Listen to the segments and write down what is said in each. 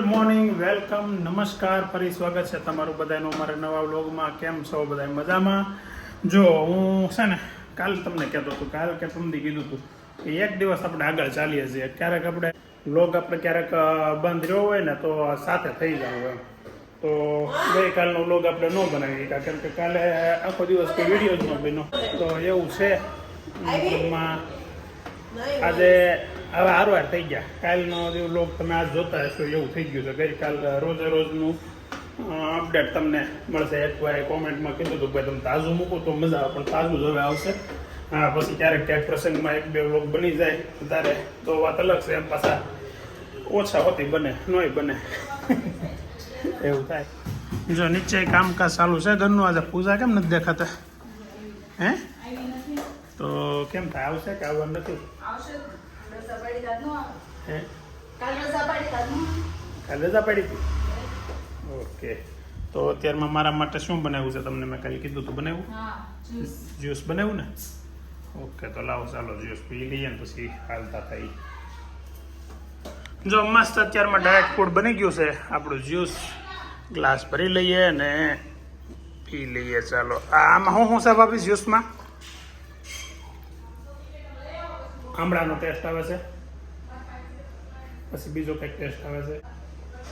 Morning, welcome, નમસ્કાર, ફરી સ્વાગત છે તમારું બધાનું અમારા નવા વ્લોગમાં. કેમ છો બધા? મજામાં? જો હું છે ને કાલ તમને કહેતો હતો, કાલ કે તમને કીધું હતું કે એક દિવસ આપણે આગળ ચાલીએ છીએ. ક્યારેક આપણે વ્લોગ ક્યારેક બંધ રહ્યો હોય ને તો સાથે થઈ જાય એમ. તો ગઈકાલનો વ્લોગ આપણે ન બનાવી શક્યા કેમ કે કાલે આખો દિવસ કોઈ વિડીયો જ ન બન્યો. તો એવું છે એમાં આજે હવે હારવાર થઈ ગયા. કાલનો જે વ્લોગ તમે આજ જોતા હશો એવું થઈ ગયું છે. ગઈકાલ રોજે રોજનું અપડેટ તમને મળશે. એક ભાઈ કોમેન્ટમાં કીધું હતું ભાઈ તમે તાજું મૂકો તો મજા આવે, પણ તાજું જ હવે આવશે. હા, પછી ક્યારેક ક્યાંક પ્રસંગમાં એક બે વ્લોગ બની જાય ત્યારે તો વાત અલગ છે. એમ પાછા ઓછા હોતી બને નોય બને એવું થાય. જો નીચે કામકાજ ચાલુ છે ઘરનું. આજે પૂજા કેમ નથી દેખાતા? હે તો કેમ થાય? આવશે કે આવવા નથી? કાલે રજા પડી હતી. ઓકે, તો અત્યારમાં મારા માટે શું બનાવ્યું છે? તમને મેં કાલે કીધું તો બનાવ્યું? જ્યુસ બનાવ્યું ને? ઓકે, તો લાવો ચાલો જ્યુસ પી લઈએ ને પછી હાલતા થઈ. જો મસ્ત અત્યારમાં ડાયટ ફૂડ બની ગયું છે. આપણું જ્યુસ ગ્લાસ ભરી લઈએ ને પી લઈએ. ચાલો, આમાં શું છે ભાભી જ્યુસમાં? આમળાનો ટેસ્ટ આવે છે, પછી બીજો કંઈક ટેસ્ટ આવે છે.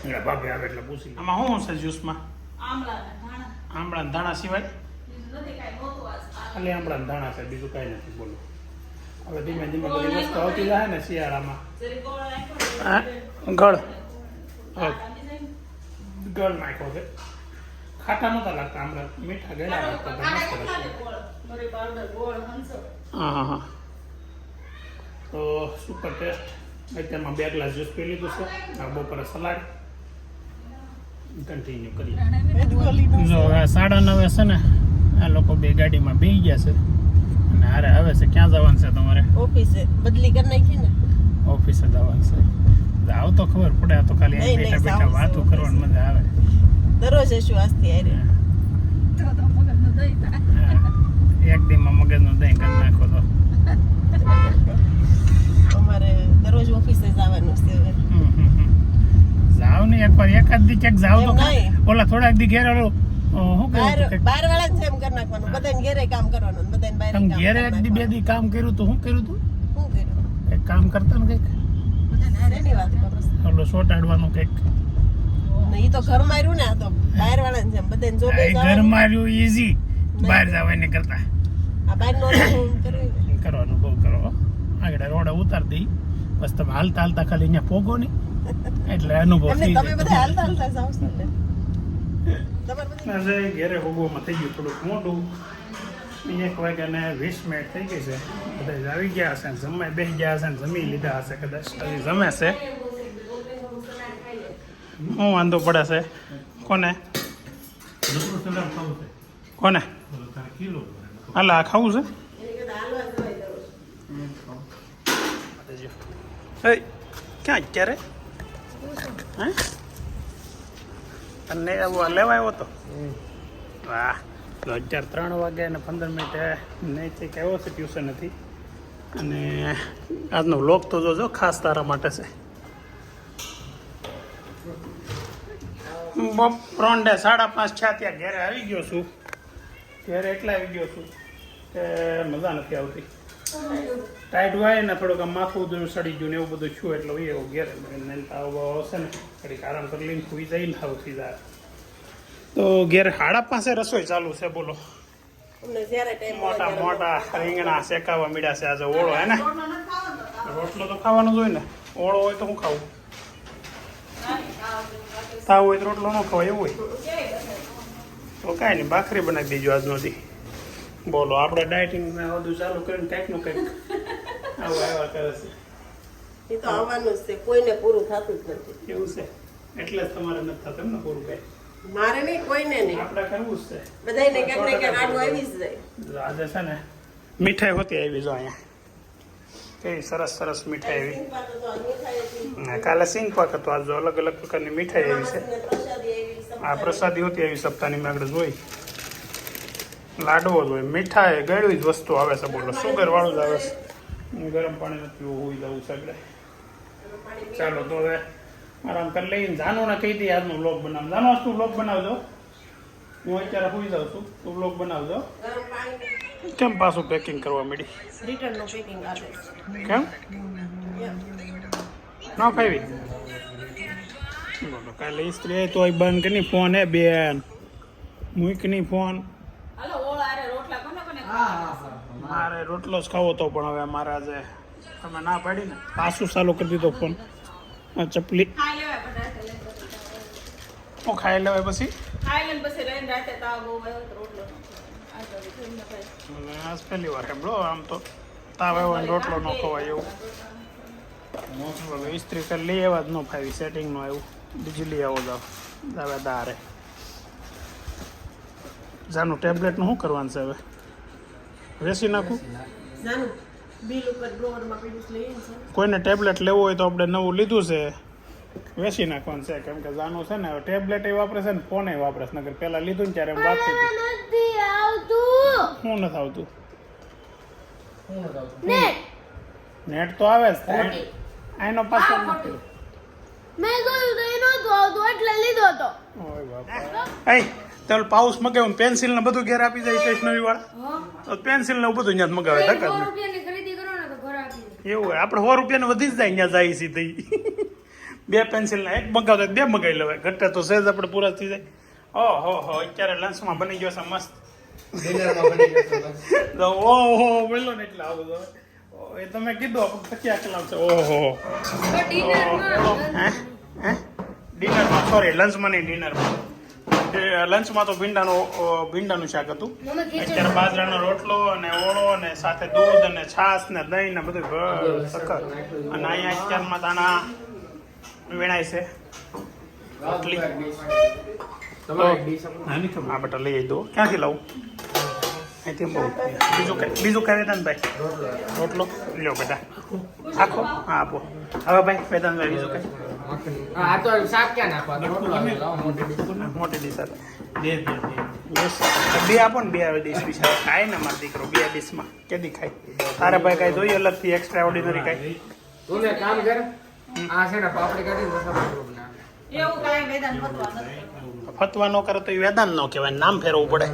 એટલે ભાભી આવે એટલે પૂછી. આમાં શું છે જ્યુસમાં? આમળા ધાણા સિવાય ખાલી આમળા ધાણા છે, બીજું કાંઈ નથી. બોલો, હવે ધીમે ધીમે બધી વસ્તુ આવતી જાય ને શિયાળામાં. ગળ ગળ નાખ્યો છે. ખાટા નહોતા લાગતા આમળા, મીઠા ગળ્યા લાગતા. હા હા, તો સુપર ટેસ્ટ. અત્યારમાં 2 ગ્લાસ જ્યુસ પી લીધું છે. બપોરે સલાડ કન્ટિન્યુ કરી. જો હવે 9:30 છે ને આ લોકો બે ગાડીમાં બેસી ગયા છે અને હારે આવે છે. ક્યાં જવાનું છે તમારે? ઓફિસે. બદલી કરી નાખી ને, ઓફિસે જવાનું છે. આવ તો ખબર પડે. આ તો ખાલી બેઠા બેઠા વાતો કરવાની મજા આવે. દરરોજ શું આજથી આરે એક દીમાં મગજનું દહીં કરી નાખો તો અમારે દરરોજ ઓફિસે જવાનું છે. જાવ ને એકવાર, એકાદ દી ક્યાંક જાવ તો. ઓલા થોડાક દી ઘેર શું બહાર વાળા છે એમ કરી નાખવાનું. બધાને ઘેરે કામ કરવાનું, બધાને બહાર કામ. ઘેરે એક દી બે દી કામ કર્યું તો શું કર્યું તું? શું કર્યું? એક કામ કરતા ને કઈક શેની વાત કરો? ઓલો સોટાડવાનું કઈક. ઈ તો ઘર માર્યું ને. આ તો બહાર વાળા છે એમ બધાને જોબે ઘર માર્યું ઈઝી, બહાર જવાને કરતા આ બહાર નો કરવાનું બહુ કરો. આગળ રોડે ઉતાર દઈ બસ. તમે હાલતા હાલતા ખાલી અહીંયા પોગો નહીં એટલે અનુભવ થઈ તમે બધા હાલતા હાલતા જાવ છો ને. તમારે ઘેરે હોગોમાં થઈ ગયું થોડુંક મોટું. 1 વાગ્યાને 20 મિનિટ થઈ ગઈ છે. બધા આવી ગયા હશે, જમવા બેસી ગયા હશે, જમી લીધા હશે કદાચ. હજી જમે છે. શું વાંધો પડે છે? કોને કોને હાલ આ ખાવું છે? ક્યાં અત્યારે? હે તને લેવા આવ્યો હતો? વાહ, તો અત્યારે 3 વાગ્યા અને 15 મિનિટે નહીં કે આવ્યો છે ટ્યુશન નથી. અને આજનો વ્લોગ તો જોજો, ખાસ તારા માટે છે. 3:30 5:30 ત્યાં ઘરે આવી ગયો છું. ઘરે એટલા આવી ગયો છું કે મજા નથી આવતી. ટાઈટ હોય ને થોડુંક આમ માથું સડી ગયું ને એવું બધું છું. એટલે એવું ઘેરે તાવ હશે ને થોડીક આરામ કરી લઈને સુઈ જઈને થાવ થઈ જાય. તો ઘેરે 5:30 રસોઈ ચાલુ છે. બોલો, મોટા મોટા રીંગણા શેકાવા મીડ્યા છે. આજે ઓળો હે ને, રોટલો તો ખાવાનો જ હોય ને. ઓળો હોય તો હું ખાવું? તાવ હોય તો રોટલો ન ખવાય એવું હોય તો કાંઈ નહીં, ભાખરી બનાવી દેજો આજનો દી. બોલો, આપણે ડાયટિંગ બધું ચાલુ કરીને કંઈકનું કંઈક આવું આવ્યા કરે છે. એ તો આવવાનું જ છે, કોઈને પૂરું થતું જ નથી. એવું છે એટલે જ તમારે નથી થતું એમને પૂરું કંઈ? મારે નહીં, કોઈને નહીં. આપણે કરવું જ છે. બધાને ક્યાંક ને ક્યાંક આડું આવી જ જાય. આજે છે ને મીઠાઈ હોતી આવી. જો અહીંયા કેવી સરસ સરસ મીઠાઈ આવી. કાલે સિંગ પાક હતો. આજ અલગ અલગ પ્રકારની મીઠાઈ આવી છે. આ પ્રસાદી હોતી આવી સપ્તાહની મેં આગળ જોઈ. લાડવો જ હોય, મીઠાઈ ગળ્યું જ વસ્તુ આવે છે. બોલો, સુગર વાળું જ આવે છે. ગરમ પાણી નથી પીવું હોય જવું છે. ચાલો તો હવે આરામ કરી લઈને જાનુને કહી દઈએ આજનો વ્લોગ બનાવ. જાનો આજ તું વ્લોગ બનાવજો. હું અત્યારે સુઈ જાઉં છું, તું વ્લોગ બનાવજો. ગરમ પાણી કેમ પાછું પેકિંગ કરવા માંડી? રિટર્ન નું પેકિંગ આપે કેમ ન ફાવી? બોલો કાલે ઇસ્ત્રી તો બંધ કરી ફોન હે બેન મૂક નહીં ફોન. હાલો ઓળ આરે રોટલા કોને કોને મારે રોટલો જ ખાવો તો પણ હવે મારે આજે તમે ના પાડી ને પાછું ચાલુ કરી દીધો ફોન. આ ચપલી ખાઈ લેવાય પટાટે લઈને હું ખાઈ લેવાય પછી ખાઈ લઈને પછી રહીને રાતે તાવ બહુ આવ્યો તો રોટલો આ તો કેમ ન ખાય મને આજ પહેલી વાર સાંભળો. આમ તો તાવ આવ્યો ને રોટલો ન ખવાય એવું. ઇસ્ત્રી કરી લઈ આવ્યા જ ન ફાવી, સેટિંગ નું આવ્યું. બીજું લઈ આવો જાવ હવે દારે. જાનું ટેબ્લેટનું શું કરવાનું છે હવે? વેસી નાખું? જાનું બિલ ઉપર ડ્રોવરમાં પીડું લઈને છે કોઈને ટેબ્લેટ લેવું હોય તો આપણે નવું લીધું છે, વેચી નાખવાનું છે. કેમ કે જાનું છે ને ટેબ્લેટ એ વાપરે છે ને ફોન એ વાપરે છે. નગર પહેલાં લીધું ને ત્યારે એમ વાત થઈ હતી. શું નથી આવતું? નેટ તો આવે જ આનો પાસવર્ડ નથી. મેં જોયું તો એનો તો આવતો એટલે લીધો તો. ઓય બાપા. એ ચાલ પાઉસ મગાવ્યું, પેન્સિલ ને બધું ઘેર આપી જાય સ્ટેશનરી વાળા. તો પેન્સિલ ને બધું ત્યાં જ મગાવે. 100 રૂપિયાની ખરીદી કરો ને તો ઘર આપી દે. એવું હોય આપણે 100 રૂપિયાનું વધી જ જાય ત્યાં જાય સીધી. બે પેન્સિલ ના એક મગાવતા બે મગાવી લેવાય. ઘટે તો સહેજ આપણે પૂરા થઈ જાય. ઓહો હો અત્યારે લંચમાં બની ગયો છે મસ્ત. ઓહો બોલો ને એટલે આવું તો એ તમે કીધું આપણે તકિયા કલામ છે. ઓહો ડિનરમાં સોરી લંચમાં નહીં ડિનરમાં. લંચમાં તો ભીંડાનું શાક હતું. અત્યારે બાજરાનો રોટલો અને ઓળો અને સાથે દૂધ અને છાશ ને દહીં ને બધું સખત. અને અહીંયા અત્યારમાં દાણા વેણાય છે. રોટલી હા બેટા લઈ દો. ક્યાંથી લાવું? અહીંથી બહુ બીજું કઈ વેદાંતભાઈ રોટલો લ્યો બેટા આખો હા આપો. હવે ભાઈ વેદાંતભાઈ બીજું કઈ મોટી ડીશ બે આપો ને. બે ડીશ બિચારો ખાય ને મારો દીકરો. બે ડીશમાં કેદી ખાય? તારે ભાઈ કાંઈ જોઈએ અલગથી એક્સ્ટ્રા ઓર્ડિનરી કાંઈ? એવું કાંઈ વેદાંત પતવા નથી ફતવા ન કરે તો એ વેદાંત ન કહેવાય, નામ ફેરવવું પડે.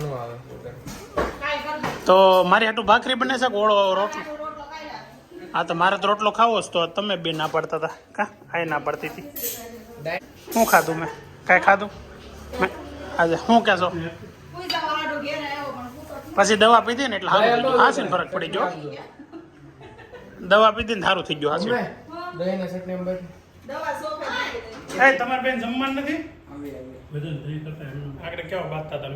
કાંઈ કર દે તો મારી હાટું ભાખરી બને છે કે ઓળો રોટલો? રોટલો ખાઈ લે હા તો મારે તો રોટલો ખાવો જ તો તમે બે ના પડતા હતા. કા આ ના પડતી હતી. શું ખાધું મેં? કાંઈ ખાધું મેં આજે? શું કહેશો? કોઈ જવા આડો ઘેર આવ્યો પણ હું તો પછી દવા પીધી ને એટલે સારું થઈ ગયું. હાસીને ફરક પડી ગયો. દવા પીધી ને સારું થઈ ગયું. હાસી દવા સોપે એ તમારે બેન જમવાનું નથી? આગળ કેવા બાંધતા હતા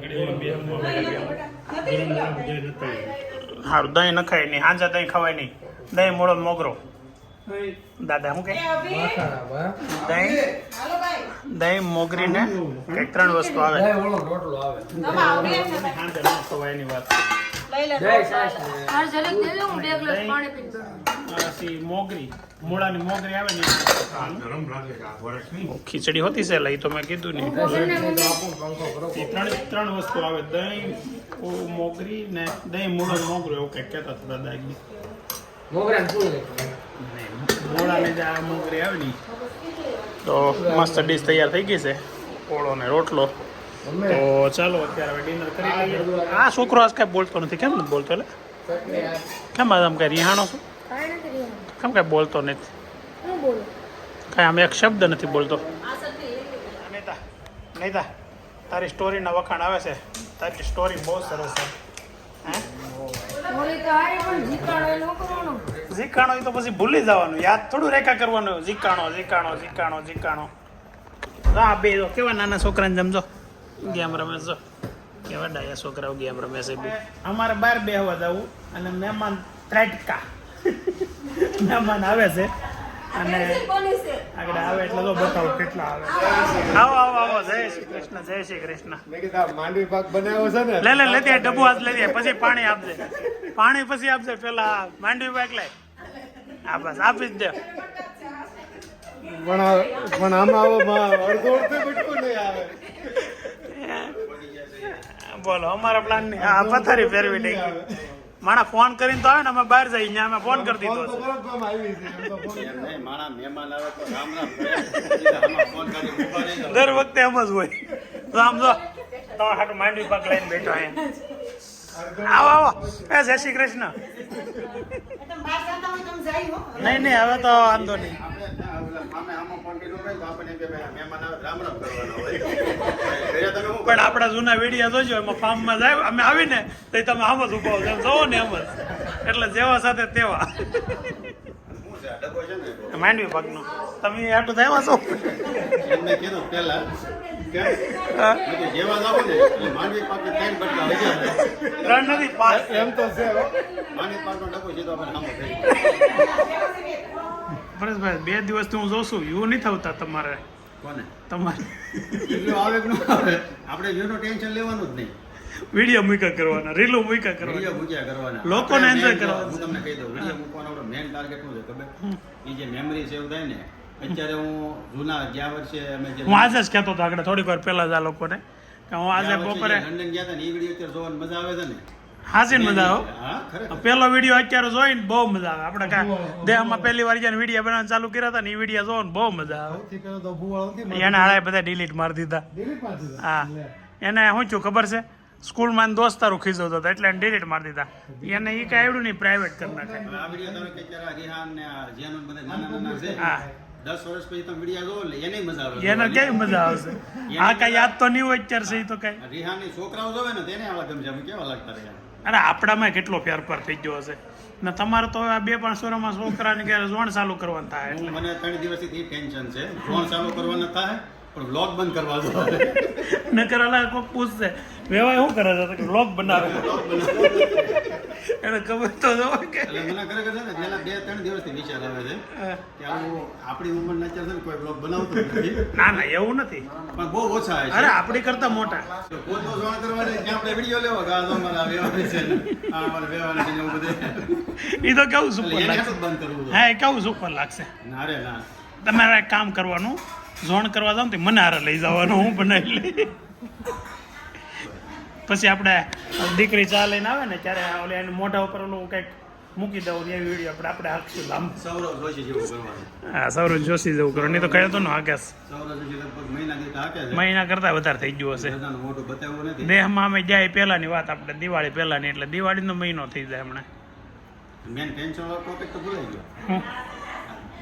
સારું. દહીં નખાય નહીં, હાંજા દહીં ખવાય નહીં. દહીં મોળો મોગરો. દાદા શું કે દહીં હાલો ભાઈ દહીં મોગરી ને કઈક 3 વસ્તુ આવે. દવા આવે છે હાંજે ન ખવાય એની વાત. લઈ લે હાર ઝલક દે દે હું 2 ગ્લાસ પાણી પી લઉં. પછી મોગરી મોળાની મોગરી આવે ને ખીચડી હોતી છે લઈ તો મેં કીધું ને. એ 3 વસ્તુ આવે. દહીં મોગરી ને દહીં મોળો મોગરો એવું કંઈક કહેતા હતા દાદા. મોળાની જે આ મોગરી આવે ને તો મસ્ત ડીશ તૈયાર થઈ ગઈ છે. ઓળો ને રોટલો. તો ચાલો અત્યારે હવે ડિનર કરી લઈએ. આ છોકરો આજ કાંઈ બોલતો નથી. કેમ નથી બોલતો? એટલે કેમ આમ કાંઈ રિહાણો છું? કાંઈ નથી રહ્યું. કેમ કાંઈ બોલતો નથી? હું બોલું? કાંઈ આમ એક શબ્દ નથી બોલતો. આ સતી નહીતા તારી સ્ટોરીના વખાણ આવે છે. તારી સ્ટોરી બહુ સરસ છે. હે થોડી તો હારી પણ જીકાણો એ ન કરવાનો. જીકાણો એ તો પછી ભૂલી જવાનું. યાદ થોડું રેખા કરવાનું. જીકાણો. હા બે જો કેવા નાના છોકરાને જમજો ગેમ રમે છો. કેવા ડાયા છોકરાઓ ગેમ રમે છે. અમારે બહાર બેહવા જવું અને મહેમાન ત્રાટકા મહેમાન આવે છે અને કોની છે આગળ આવે એટલે તો બતાવો કેટલા આવે. આવો જય શ્રી કૃષ્ણ. માંડવી પાક બનાવ્યો છે ને લે દે ડબ્બુ હાથ લઈ દે પછી પાણી આપજે. પાણી પછી આપજે. પેલા માંડવી પાક લાય. હા બસ આપી જ દે. પણ આમાં અડધો બટકું નહીં આવે. બોલો અમારા પ્લાન ની આ પથારી ફેરવી દઈ. માણા ફોન કરીને તો આવે ને અમે બહાર જઈએ ત્યાં અમે ફોન કરી ફોન દીધો તો છે. કરો તો આમ આવી છે એમ તો ફોન એમ નહીં, માણા મહેમાન આવે તો રામ રામ કરે. આમાં ફોન કરી ઊભા રહી જાઓ. દર વખતે એમ જ હોય. તો આમ જો તમારા હાટું માંડવી પાક લઈને બેઠો અહીંયા. આવો આવો એ જય શ્રી કૃષ્ણ. નહીં નહીં હવે તો વાંધો નહીં. આપણે ત્યાં ઓલા મામે આમાં ફોન કર્યો હોય તો આપણને કે ભાઈ મહેમાન આવે તો રામ રામ કરવાના હોય. ઘરે તમે શું પણ આપણા જૂના વિડીયો જોજો એમાં ફાર્મમાં જાય અમે આવીને તો તમે આમ જ ઉભા છો જોવો ને એમ જ. એટલે જેવા સાથે તેવા શું છે આ ડબ્બો છે ને માંડવી પાકનો તમે આટલું થયા છો. એમને કીધું પહેલા કે હા. જેવા જાવ ને એટલે માંડવી પાક ત્રણ બટકા લઈ જાય. 3 નથી 5. એમ તો છે હો. માંડવી પાકનો ડબ્બો સીધો આપણે સામો થઈ પરેશભાઈ 2 દિવસથી હું જોઉં છું યુ નહીં થતા તમારે કોને તમારે એટલું આવે કે ન આવે આપણે જેનું ટેન્શન લેવાનું જ નહીં. વિડીયો મૂક્યા કરવાના રીલો મૂક્યા વિડીયો કરવાના. મૂક્યા કરવાના. લોકોને આપણે enjoy main કરવાનું. હું તમને કહી દઉં વિડીયો મૂકવાનો આપણો મેઇન ટાર્ગેટ શું છે ખબર? એ જે મેમરી સેવ થાય ને અત્યારે હું જૂના ગયા વર્ષે અમે જે હું આજે જ કહેતો હતો આગળ થોડીક વાર પહેલા જ આ લોકોને કે હું આજે ગયા વર્ષે બપોરે જે લંડન ગયા હતા ને એ વિડીયો અત્યારે જોવાની મજા આવે છે ને. હાસીને મજા આવે. હા ખરેખર. પેલો વિડીયો અત્યારે જોઈને બહુ મજા આવે. આપણે દેહમાં પહેલી વાર જ્યારે વિડીયો બનાવવાનું ચાલુ કર્યા હતા ને એ વિડીયો જોવો ને બહુ મજા આવે. સૌથી પહેલો તો ભૂવાળો નથી એને હાળાએ બધા ડિલીટ મારી દીધા. ડિલીટ માં દીધો. હા એને શું થયું ખબર છે સ્કૂલમાં દોસ્તારો ખીજવતો હતો એટલે એને ડિલીટ મારી દીધા. એને એ કાંઈ આવડ્યું નહીં પ્રાઇવેટ કરી નાખે. હવે આ વિડીયો તમે કે અત્યારે રિહાન ને આ જેનું બધા નાના નાના છે હા 10 વર્ષ પછી તમે વિડીયો જોવો એટલે એને મજા આવે. એને કેવી મજા આવશે. આ કાંઈ યાદ તો નહીં હોય અત્યારે છે એ તો કાંઈ. રિહાનની છોકરાઓ જોવે ને તેને આવા ગમશે અમે કેવા લાગતા રહ્યા. અરે આપણામાં કેટલો ફેરફાર થઈ ગયો હશે ને તમારે તો આ 2-5 વર્ષમાં છોકરાને ક્યારે જોણ ચાલુ કરવાનું થાય એટલે મને 3 દિવસથી ટેન્શન છે ફોન ચાલુ કરવાના થાય પણ વ્લોગ બંધ કરવા દો. નકર અલા કોક પૂછશે વેવાય શું કરે છે તો કે વ્લોગ બનાવે. એને ખબર તો જો કે એટલે મને ખરેખર છે ને છેલ્લા 2-3 દિવસથી વિચાર આવે છે કે આવું આપણી ઉંમરના અત્યારે છે ને કોઈ બ્લોગ બનાવતું નથી ના ના એવું નથી. પણ બહુ ઓછા આવે અરે છે. આપણી કરતા મોટા. પોતનો જોણ કરવા જાય ત્યાં આપણે વિડીયો લેવો કે આ તો અમારા વ્યવહાર છે ને આ અમારા વ્યવહાર છે ને એવું બધું. એ તો કેવું સુપર એટલે એને લાગશે. હાટું જ બંધ કરવું છે. હા એ કેવું સુપર લાગશે. ના રે ના. તમારે એક કામ કરવાનું ઝોણ કરવા જાવ ને તો મને હારે લઈ જવાનું હું બનાવી લઈ. પછી આપણે દીકરી ચા લઈને આવે ને ત્યારે ઓલે એને મોઢા ઉપર ઓલું કંઈક મૂકી દઉં એ વિડીયો આપણે હાંકશું લાંબ. સૌરવ જોશી જેવું કરવાનું. હા સૌરવ જોશી જેવું કરો નહીં તો કહ્યું તો ને આકાશ સૌરવ જોશી લગભગ મહિના દીઠ હાકે છે. મહિના કરતા વધારે થઈ ગયું હશે. બધાનું મોઢું બતાવ્યું નથી. દેહમાં અમે જાય પહેલાની વાત આપણે દિવાળી પહેલાની એટલે દિવાળીનો મહિનો થઈ જાય હમણાં. મેન ટેન્શન વાળો ટોપિક તો ભૂલાઈ ગયો. હું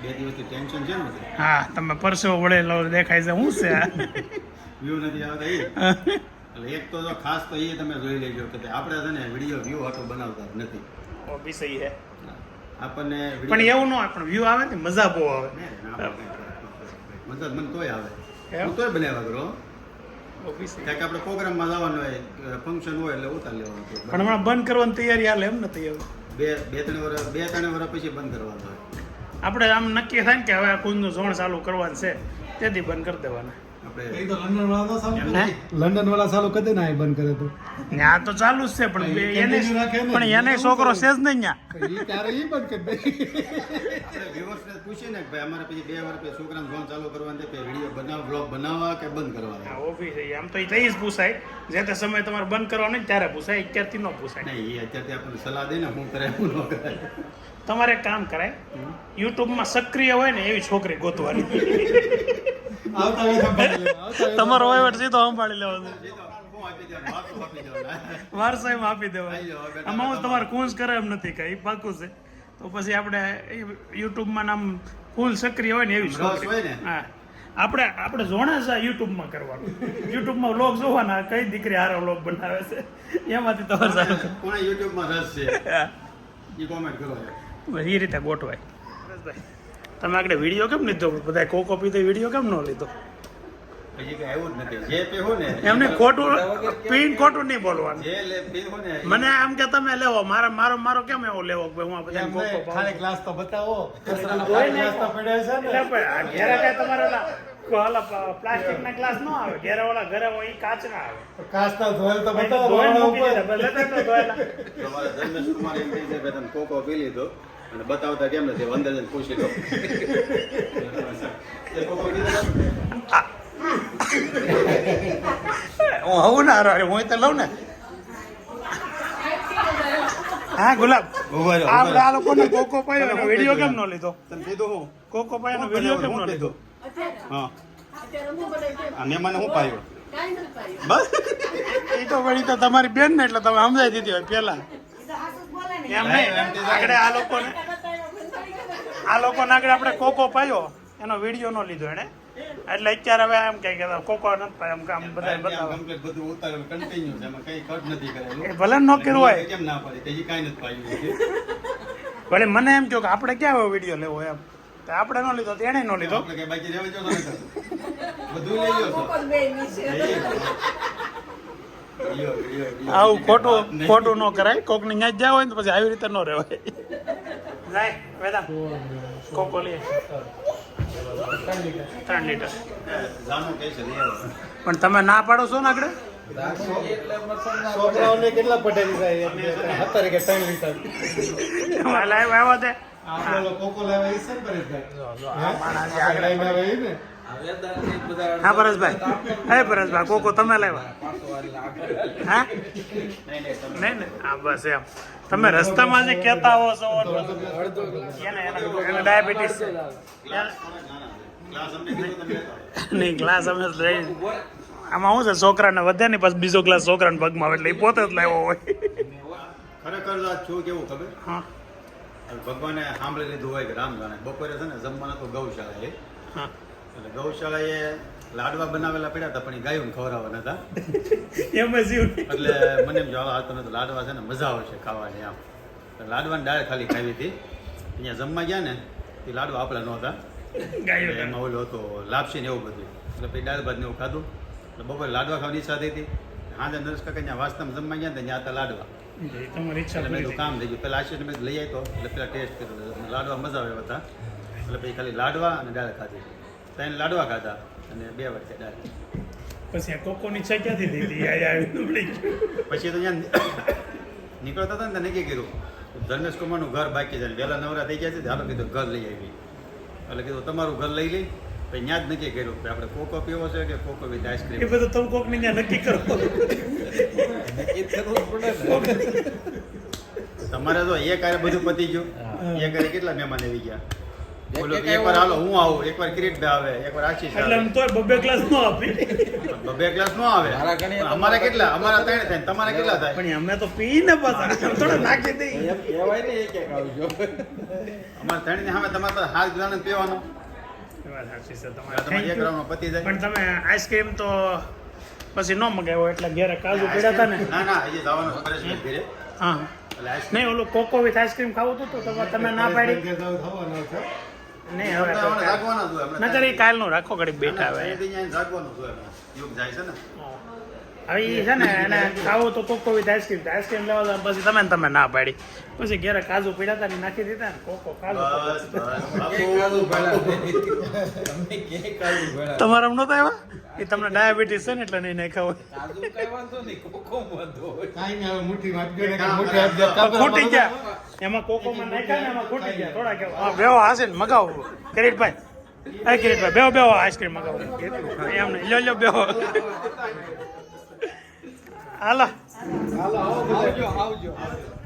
2 દિવસથી ટેન્શન છે ને બધું. હા તમે પરસેવો વળેલો દેખાય છે શું છે આ? વ્યૂ નથી આવતા એ. એટલે એક તો જો ખાસ તો એ તમે જોઈ લેજો કે આપણે છે ને વિડીયો વ્યૂ હાટો બનાવતા જ નથી. ઓ બી સહી હે. આપણને પણ એવું ન હોય પણ વ્યૂ આવે ને મજા બહુ આવે. મતલબ મને તોય આવે એમ? હું તોય બનાવ્યા કરો ઓ બી સહી. કારણ કે આપણે પ્રોગ્રામમાં જવાનું હોય ફંક્શન હોય એટલે ઉતાર લેવાનું પણ હમણાં બંધ કરવાની તૈયારી હાલે એમ નથી હવે. બે ત્રણ વર્ષ પછી બંધ કરવાનું હોય. આપણે આમ નક્કી થાય ને કે હવે આ કુંજનું ઝોણ ચાલુ કરવાનું છે તેથી બંધ કરી દેવાના. આપણે એ તો લંડન વાળા તો ચાલુ હે? લંડન વાળા ચાલુ કરી દે ને આ બંધ કરે તો ને આ તો ચાલુ જ છે પણ એ એને continue રાખે ને. પણ એને છોકરો છે જ નહીં ન્યા. એ ત્યારે એ બંધ કરી દે. આપણે viewers-ને પૂછીએ ને કે ભાઈ અમારે પછી 2 વર્ષ પછી છોકરાને ફોન ચાલુ કરવાનું છે કે વિડીયો બનાવ બ્લોગ બનાવવા કે બંધ કરવા. હા, ઓફિસ છે. આમ તો એ થઈ જ પૂછાય જે તે સમય તમારે બંધ કરવાનો હોય ને ત્યારે પૂછાય અત્યારથી ન પૂછાય. નહીં એ અત્યારથી આપણને સલાહ દે ને હું કરે હું ન કરાય. તમારે એક કામ કરાય યુટ્યુબમાં સક્રિય હોય ને એવી છોકરી ગોતવાની. આવતા હોય સંભાળી લેવા, આવતા હોય તમારો વહીવટ સીધો સંભાળી લેવાનો. એ તો હું આપી દેવાનું, વાપસ આપી દેવાનું. વારસાઈમાં આપી દેવાય. આમાં હું તમારે કુંજ કરે એમ નથી કઈ પાકું છે. તો પછી આપણે યુટ્યુબમાં નામ ફૂલ સક્રિય હોય ને એવી રસ છોકરી. હોય ને. હા આપણે જોણા છે યુટ્યુબમાં કરવાનું. યુટ્યુબમાં વ્લોગ જોવાના કઈ દીકરી હારે વ્લોગ બનાવે છે એમાંથી તમારે ચાલુ કરવાનું. કોને યુટ્યુબમાં રસ છે હા. એ કોમેન્ટ કરો. બસ એ રીતે ગોઠવાય. તમે આગળ વિડીયો કેમ લીધો બધા કોકો પીધો વિડીયો કેમ ન લીધો? હજી કઈ આવ્યું જ નથી. જે પીવું ને એમને ખોટું પીન ખોટું નહીં બોલવાનું. જે પીવું ને મને આમ કે તમે લેવો મારો કેમ એવો લેવો કે હું આ બધા એમ કોકો નહીં, પાઉં? ખાલી ગ્લાસ તો બતાવો. કચરાના હોય ખાલી ને. ગ્લાસ તો પડ્યા છે ને. એટલે પણ આ ઘેરે કાંઈ તમારે ઓલા પ્લાસ્ટિકના ગ્લાસ ન આવે. ઘેરે ઓલા ઘરે હોય ઈ કાચના આવે. કાચના ધોયેલ તો બતાવો ધોઈને વાળા મૂકી ઉપર. દીધા. બસ લેતા જ ન ધોયેલા. તમારે ધર્મેશ કુમાર એમ કહે છે કે તમે કોકો પી લીધો અને બતાવતા કેમ નથી અંદર જઈને પૂછી લો. એ કોકો પીધો? હું આવું ના હારો હું તો લઉં ને. હા ગુલાબ ઉભા રહ્યો, આપણે આ લોકોને કોકો પાયો એનો વિડીયો કેમ ન લીધો તમે કીધું હું કોકો પાયાનો વિડીયો કેમ ન લીધો હા અત્યારે હું બનાવી આ મહેમાને હું પાયું કાંઈ નથી પાયું. બસ એ તો વળી તો તમારી બેન ને એટલે તમે સમજાઈ દીધી હોય પેલા એ તો હાસુ જ બોલે ને. એમ નહીં આગળ આ લોકોને આગળ આપણે કોકો પાયો એનો વિડીયો ન લીધો એને એટલે અત્યારે હવે એમ કે કોકો નથી પાયો એમ કામ બધા બતાવો કમ્પ્લીટ બધું ઉતારેલું કન્ટિન્યુ છે એમાં કઈ કટ નથી કરેલું એ ભલે ન કર્યું હોય કેમ ના પાડી તે કાંઈ નથી પાયું ભલે મને એમ કહ્યું કે આપણે ક્યાં હવે વિડીયો લેવો એમ તો આપણે ન લીધો તો એને ન લીધો આપણે કઈ બાકી રહેવા જો નથી બધું લઈ લ્યો છો કોણ બે વિશે. આવું ખોટું ન કરાય કોકની ન્યાજ જ્યાં હોય ને તો પછી આવી રીતે ન રહેવાય જાય વેદા કોકો લઈએ 3 લીટર જાનું કહે છે લઈ આવો પણ તમે ના પાડો છો ને આગળ છોકરાઓને કેટલા પટેલી થાય અત્યારે કે 3 લીટર લાઈવ આવ્યો તે આપણે ઓલો કોકો લાવ્યા ઈ છે ને પરેશભાઈ આગળ આવ્યા હોય ઈ ને હા પરેશભાઈ હે પરેશભાઈ કોકો તમે લાવ્યા હા નહીં ને હા બસ એમ તમે રસ્તામાં જે કહેતા હો છો એને ડાયાબિટીસ ક્લાસ અમને કીધું તમે લેતા આવો. નહીં ગ્લાસ અમે લઈ આમાં શું છે છોકરાને વધે ને પછી બીજો ગ્લાસ છોકરાને પગમાં આવે એટલે એ પોતે જ લાવ્યો હોય ખરેખર આ છું કેવું ખબર હા હવે ભગવાને સાંભળી લીધું હોય કે રામ જાણે બપોરે છે ને જમવાના તો ગૌશાળા એ હા એટલે ગૌશાળાએ લાડવા બનાવેલા પડ્યા હતા પણ એ ગાયોને ખવડાવવાના હતા એમ જ એટલે મને એમ જાવ આ તમે તો લાડવા છે ને મજા આવશે ખાવાની આમ તો લાડવાની દાળ ખાલી ખાવી હતી અહીંયા જમવા ગયા ને એ લાડવા આપણા નહોતા ગાયો એટલે એમાં ઓલો હતો લાપસી ને એવું બધું એટલે પછી દાળ ભાત ને એવું ખાધું એટલે બપોરે લાડવા ખાવાની ઈચ્છા થઈ હતી હાજે નરેશ કાકા ત્યાં વાસ્તવમાં જમવા ગયા ને ત્યાં હતા લાડવા તમારી ઈચ્છા એટલે મેં પૂરી તો કામ થઈ ગયું પેલા આશીર્વાદ મેં લઈ આવ્યો એટલે પેલા ટેસ્ટ કર્યો અને લાડવા મજા આવ્યા હતા એટલે પછી ખાલી લાડવા અને દાળ ખાધી ત્રણ લાડવા ખાધા અને 2 વખતે દાળ થઈ. પછી આ કોકોની ઈચ્છા ક્યાંથી થઈ હતી આવી પડી ગયું. પછી તો અહીંયા નીકળતા હતા ને ત્યાં નક્કી કર્યું ધર્મેશ કુમારનું ઘર બાકી છે ને વહેલા નવરા થઈ ગયા છે તો હાલો કીધું ઘર લઈ આવી એટલે કીધું તમારું ઘર લઈ લઈ પછી ત્યાં જ નક્કી કર્યું કે આપણે કોકો પીવો છે કે કોકો વિથ એ આઈસ્ક્રીમ બધું તમે કોકની ત્યાં નક્કી કરો તમારે તો એક હારે બધું પતી ગયું એક હારે કેટલા મહેમાન આવી ગયા બોલો કે એકવાર હાલો હું આવું એકવાર કિરીટભાઈ આવે એકવાર આશીષ એટલે આવે આમ તોય બબ્બે ક્લાસ ન આપી 2 ગ્લાસ નો આવે અમારા કેટલા અમારા 3 થાય તમારા કેટલા થાય પણ અમે તો પીને પાછા થોડો નાખી દઈ અમારા 3 ની સામે તમારે તો હાથ ગ્લાસ જ પીવાનો વાત સાચી છે તમારી. તમારે Thank એક you. રાઉન્ડમાં પતી જાય પણ તમે આઈસ્ક્રીમ તો પછી ન મગાવ્યો એટલે ઘેરે કાજુ પીડા હતા ને ના ના હજી જવાનું છે પરેશભાઈ ઘરે હા એટલે આઈસ્ક્રીમ નહીં ઓલું કોકો વિથ આઈસ્ક્રીમ ખાવું હતું તો તમે ના પાડી થવાનું છે નહીં હમણાં હવે જાગવાના છું હમણાં. નકર એ કાલનું રાખો ઘડી બેઠા હવે અહીંયાથી અહીંયા જાગવાનું છું હમણાં. યુગ જાય છે ને હવે એ છે ને એને ખાવું તો કોકો વિથ આઈસ્ક્રીમ લેવા જાવ પછી તમે ના પાડી પછી ઘેરે કાજુ પીડા હતા ને નાખી દીધા ને કોકો કાજુ બસ તમારા નહોતા આવ્યા એ તમને ડાયાબિટીસ છે ને એટલે નહીં નાખ્યા હોય કાંઈ નહીં હવે મુઠ્ઠી વાટકી ને મુઠ્ઠી આપજે. ખૂટી ગયા એમાં કોકોમાં નાખ્યા ને એમાં ખૂટી ગયા થોડા કેવા હા બેહો હાસે ને મગાવો કિરીટભાઈ હા કિરીટભાઈ બેહો આઈસ્ક્રીમ મગાવો એમ નહીં લ્યો બેહો હાલો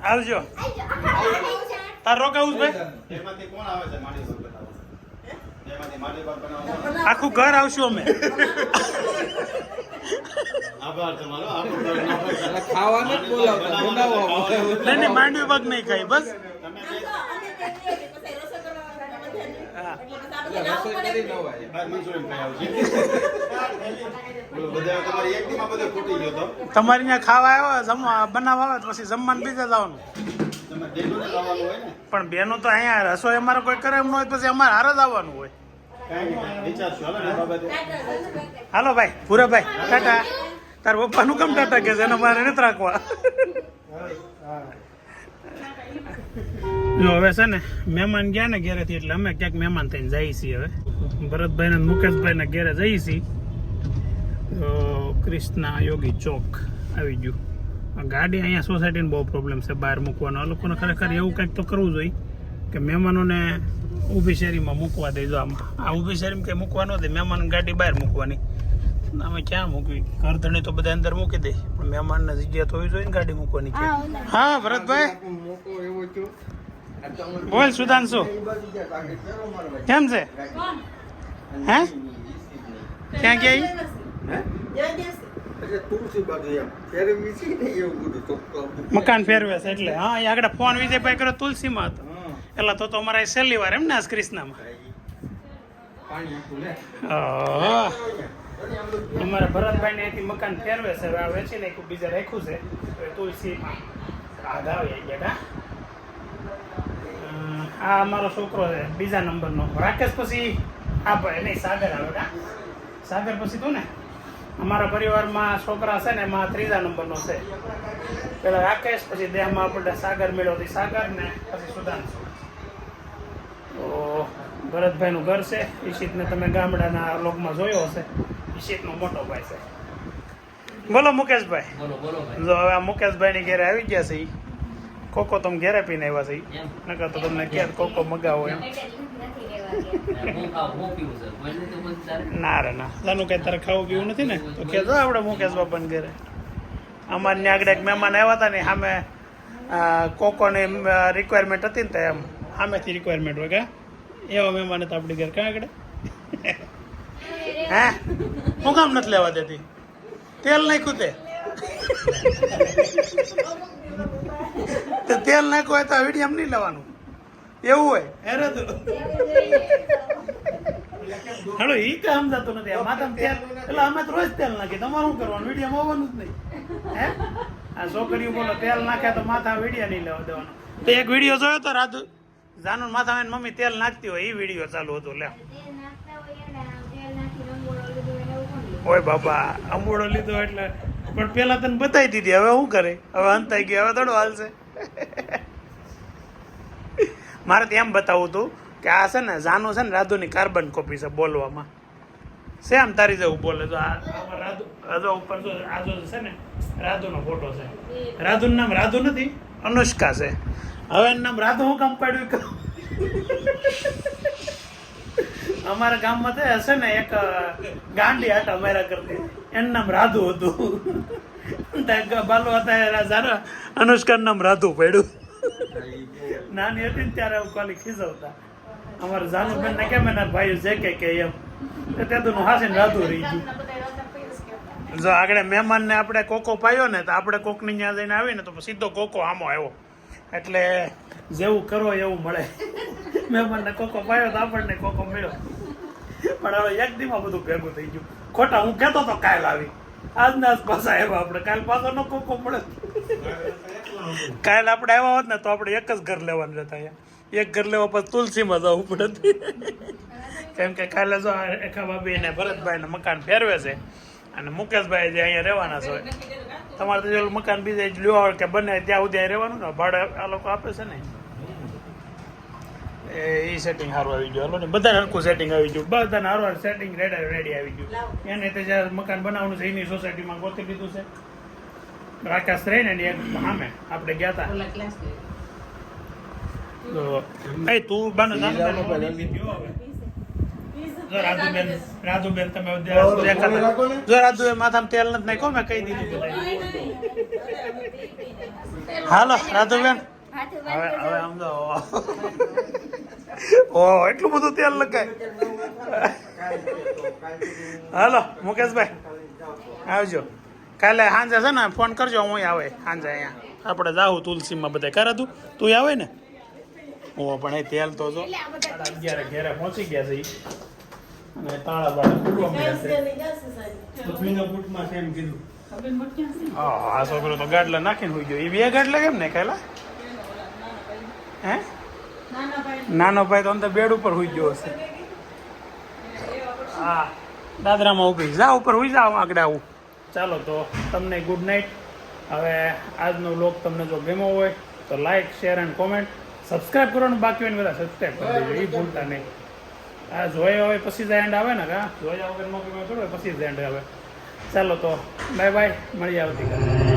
આવજો તાર રોકાવું ભાઈ એમાંથી કોણ આવે છે માડી ભાત બનાવવા? એમાંથી માડી ભાત બનાવવા? આખું ઘર આવશું અમે આભાર તમારો આભાર તમારો. ખાવાનું જ બોલાવતા, બનાવવા નહીં નહીં માંડવી પગ નહીં ખાઈ બસ તમે જે પછી રસોઈ કરવા હા એટલે પછી આપણે જવું પડે. બાર મંચુરિયન ખાઈ આવશે. બોલો, બધા તમારી એક દીમાં બધો ખૂટી ગયો તો તમારી ત્યાં ખાવા આવ્યો જમવા બનાવવા આવે તો પછી જમવાનું બીજે જવાનું તમે ડેલીને લાવવાનું હોય ને પણ બેનો તો અહીંયા રસોઈ અમારે કોઈ કરે એમ ન હોય તો પછી અમારે હારે જ આવવાનું હોય કાંઈ નહીં વિચારશું હાલો ને આ બાબતે. હાલો ભાઈ ભૂરાભાઈ ટાટા તાર પપ્પાનું કેમ ટાટા કે છે એને મારે નથી રાખવા જો હવે છે ને મહેમાન ગયા ને ઘેરેથી એટલે અમે ક્યાંક મહેમાન થઈને જઈએ છીએ હવે ભરતભાઈ ને મુકેશભાઈ ના ઘેરે જઈએ છીએ તો કૃષ્ણા યોગી ચોક આવી ગયું ગાડી અહીંયા સોસાયટીને બહુ પ્રોબ્લેમ છે બહાર મૂકવાનો આ લોકોને ખરેખર એવું કંઈક તો કરવું જોઈએ કે મહેમાનોને ઊભી શેરીમાં મૂકવા દેજો આમ આ ઊભી શેરીમાં કંઈ મૂકવા ન દે મહેમાન ગાડી બહાર મૂકવાની અમે ક્યાં મૂકવી ઘર ધણી તો બધા અંદર મૂકી દે પણ મહેમાનને જગ્યા તો હોવી જોઈએ ને ગાડી મૂકવાની છે હા ભરતભાઈ બોલ સુધાંશુ કેમ છે હે ક્યાં ગયા મકાન ફેરવે છે એટલે હા એ આગળ ફોન વિજયભાઈ કર્યો તુલસીમાં હતો એટલે તો અમારા છેલ્લી વાર એમ ને આજ ક્રિષ્નામાં અમારા ભરતભાઈ ને અહીંથી મકાન ફેરવે છે હવે આ વેચી નાખ્યું બીજા રાખ્યું છે હવે તુલસીમાં આગ આવી ગયા આ અમારો છોકરો છે બીજા નંબરનો રાકેશ પછી આ ભાઈ નહીં સાગર આવે કા સાગર પછી તું ને અમારા પરિવારમાં છોકરા છે ને એમાં ત્રીજા નંબરનો છે પેલા રાકેશ પછી દેહમાં આપણે સાગર મેળવતી સાગર ને પછી સુધાંશુ તો ભરતભાઈનું ઘર છે ઈશિતને તમે ગામડાના લોકમાં જોયો હશે ઈશિતનો મોટો ભાઈ છે બોલો મુકેશભાઈ જો હવે આ મુકેશભાઈની ઘેરે આવી ગયા છે ઈ કોકો તમે ઘેરે પીને આવ્યા છે ઈ નકર તો તમને ક્યાં કોકો મગાવો એમ ના રે ના જાનું કઈ તારે ખાવું પીવું નથી ને તો કહેજો આપણે મુકેશ બાપાને ઘરે અમારે ત્યાં આગળ એક મહેમાન આવ્યા હતા ને સામે કોકોની રિક્વાયરમેન્ટ હતી ને તો એમ સામેથી રિક્વાયરમેન્ટ હોય કે એવા મહેમાન હતા આપણી ઘર ક્યાં આગળ હે હું કામ નથી લેવા દેતી તેલ નાખ્યું તે તેલ નાખ્યું હોય તો વિડીયો નહીં લેવાનું એવું હોય હેરે તો હેલો ઈ કામ સમજાતું નથી માથામાં તેલ એટલે અમે તો રોજ તેલ નાખીએ તમારે શું કરવાનું વિડીયો આવવાનું જ નહીં હે આ છોકરીઓ બોલો તેલ નાખ્યા તો માથા વિડીયો નહીં લેવા દેવાનો તો એક વિડીયો જોયો તો રાધુ જાનુ માથામાં મમ્મી તેલ નાખતી હોય એ વિડીયો ચાલુ હતો લે ઓય બાબા અંબોડો લીધો એટલે પણ પેલા તને બતાવી દીધી હવે શું કરે હવે અંતાઈ ગયો હવે થોડું હાલશે મારે તો એમ બતાવવું હતું કે આ છે ને જાનુ છે ને રાધુની કાર્બન કોપી છે બોલવામાં સેમ તારી જેવું બોલે તો રાધુ ઉપર જો આ જો છે ને રાધુનો ફોટો છે રાધુનું નામ રાધુ નથી અનુષ્કા છે હવે એનું નામ રાધુ હું કામ પાડ્યું અમારા ગામમાં તો હશે ને એક ગાંડી આટા માર્યા કરતી એનું નામ રાધુ હતું બાલો હતા અનુષ્કાનું નામ રાધુ પડ્યું નાની હતી ને ત્યારે ખાલી ખીજવતા અમારા જાનુબેન ને કેમ એના ભાઈ જે કે એમ તેનું હાસે રાધુ રહી ગયું જો આગળ મહેમાનને આપણે કોકો પાયો ને તો આપણે કોકની ત્યાં જઈને આવીને તો સીધો કોકો આમો આવ્યો એટલે જેવું કરો એવું મળે મહેમાનને કોકો પાયો તો આપણને કોકો મળ્યો પણ હવે એક દીમાં બધું ભેગું થઈ ગયું ખોટા હું કહેતો તો કાલ આવી આજના આજ પાછા આવ્યા આપણે કાલ પાછો નો કોકો મળે કાલ આપણે આવ્યા હોત ને તો આપણે એક જ ઘર લેવાનું રહેતા અહીંયા એક ઘર લેવા પછી તુલસીમાં જવું પડે કેમ કે કાલે જો એકા ભાભી ને ભરતભાઈ ને મકાન ફેરવે છે અને મુકેશભાઈ જે અહીંયા રહેવાના છે તમારે તો જો મકાન બીજે લ્યો કે બને ત્યાં સુધી રહેવાનું ને ભાડે આ લોકો આપે છે ને એ સેટિંગ સારું આવી ગયું હાલો ને બધાને હરખું સેટિંગ આવી ગયું બધાને સારું સેટિંગ રેડી આવી ગયું એને તે જ્યારે મકાન બનાવવાનું છે એની સોસાયટીમાં ગોતી લીધું છે રાકેશ રહીને એની એક સામે આપણે ગયા હતા એ તું બાનો રાધુબેન તમે જો રાધુ માથામાં તેલ નથી નાખ્યો મેં કહી દીધું હાલો રાધુબેન હવે હવે સમજો ઓ એટલું બધું તેલ લગાય હાલો મુકેશભાઈ આવજો કાલે સાંજે છે ને ફોન કરજો હું આવે સાંજે અહીંયા આપણે જાવું તુલસીમાં બધા કરા તું આવે ને ઓ પણ એ તેલ તો જો 11 ઘેરે પહોંચી ગયા છે અને તાળા બાળા ફૂટવા મળ્યા છે પૃથ્વીના ફૂટમાં છે એમ કીધું આ છોકરો તો ગાડલા નાખીને હોઈ ગયો એ બે ગાડલા કેમ ને ખાયલા હે નાનો ભાઈ તો અંદર બેડ ઉપર હોઈ ગયો હશે હા દાદરામાં ઉભી જા ઉપર હોઈ જાવ આગળ આવું ચાલો તો તમને ગુડ નાઇટ હવે આજનો વ્લોગ તમને જો ગમ્યો હોય તો like share and comment subscribe કરવાનું બાકી હોય ને બધા સબસ્ક્રાઈબ કરી દેજો એ ભૂલતા નહીં આ જોયા હોય પછી જ એન્ડ આવે ને કા જોયા વગર નો ગમે થોડો પછી જ એન્ડ આવે ચાલો તો બાય બાય મળીએ આવતીકાલે